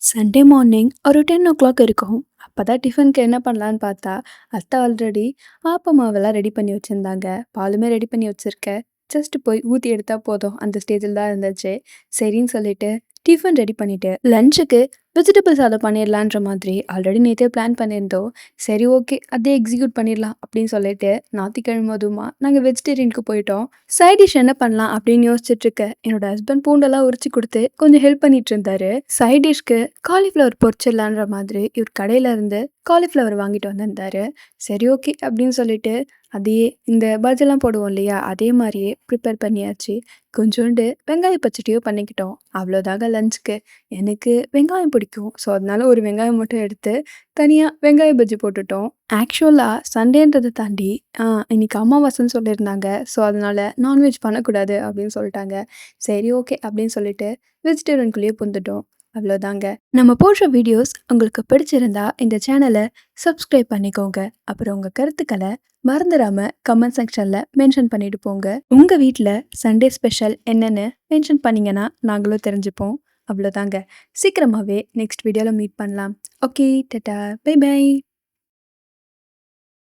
Sunday morning ஒரு 10:00 இருக்கும். அப்பதான் டிஃபனுக்கு என்ன பண்ணலான்னு பார்த்தா, அத்தை ஆல்ரெடி ஆப்ப மாவெல்லாம் ரெடி பண்ணி வச்சிருந்தாங்க. பாலுமே ரெடி பண்ணி வச்சிருக்கேன். ஜஸ்ட் போய் ஊத்தி எடுத்தா போதும். அந்த ஸ்டேஜில தான் இருந்துச்சு. சரின்னு சொல்லிட்டு டிஃபன் ரெடி பண்ணிட்டு, லஞ்சுக்கு வெஜிடபிள் சாதம் பண்ணிடலான்ற மாதிரி ஆல்ரெடி நேத்தே பிளான் பண்ணியிருந்தோம். சரி ஓகே, அதே எக்ஸிக்யூட் பண்ணிடலாம் அப்படின்னு சொல்லிட்டு, ஞாயித்துக்கிழமை அதுவுமா நாங்க வெஜிடேரியனுக்கு போயிட்டோம். சைட் டிஷ் என்ன பண்ணலாம் அப்படின்னு யோசிச்சுட்டு இருக்கேன். என்னோட ஹஸ்பண்ட் பூண்டெல்லாம் உரிச்சு குடுத்து கொஞ்சம் ஹெல்ப் பண்ணிட்டு இருந்தாரு. சைட் டிஷ்க்கு காலிஃப்ளவர் பொரிச்சிடலான்ற மாதிரி இவர் கடையில இருந்து காலிஃப்ளவர் வாங்கிட்டு வந்திருந்தாரு. சரி ஓகே அப்படின்னு சொல்லிட்டு, அதையே இந்த பஜ்ஜிலாம் போடுவோம் இல்லையா? அதே மாரியே ப்ரிப்பேர் பண்ணியாச்சு. கொஞ்சோண்டு வெங்காய பச்சடியும் பண்ணிக்கிட்டோம். அவ்வளோதாங்க லஞ்சுக்கு. எனக்கு வெங்காயம் பிடிக்கும். ஸோ, அதனால ஒரு வெங்காயம் மட்டும் எடுத்து தனியா வெங்காய பஜ்ஜி போட்டுட்டோம். ஆக்சுவலா சண்டேன்றத தாண்டி இன்னைக்கு அமாவாசைன்னு சொல்லியிருந்தாங்க. ஸோ, அதனால நான்வெஜ் பண்ணக்கூடாது அப்படின்னு சொல்லிட்டாங்க. சரி ஓகே அப்படின்னு சொல்லிட்டு வெஜிடேரியனுக்குள்ளேயே பூந்துட்டோம். அவ்வளோதாங்க. நம்ம போடுற வீடியோஸ் உங்களுக்கு பிடிச்சிருந்தா இந்த சேனலை சப்ஸ்கிரைப் பண்ணிக்கோங்க. அப்புறம் உங்க கருத்துக்களை மறந்துடாம கமெண்ட் செக்ஷன்ல மென்ஷன் பண்ணிட்டு போங்க. உங்க வீட்ல சண்டே ஸ்பெஷல் என்னன்னு மென்ஷன் பண்ணீங்கன்னா நாங்களும் தெரிஞ்சுப்போம். அவ்வளோதாங்க. சீக்கிரமாவே நெக்ஸ்ட் வீடியோல மீட் பண்ணலாம். Okay, tata, bye by.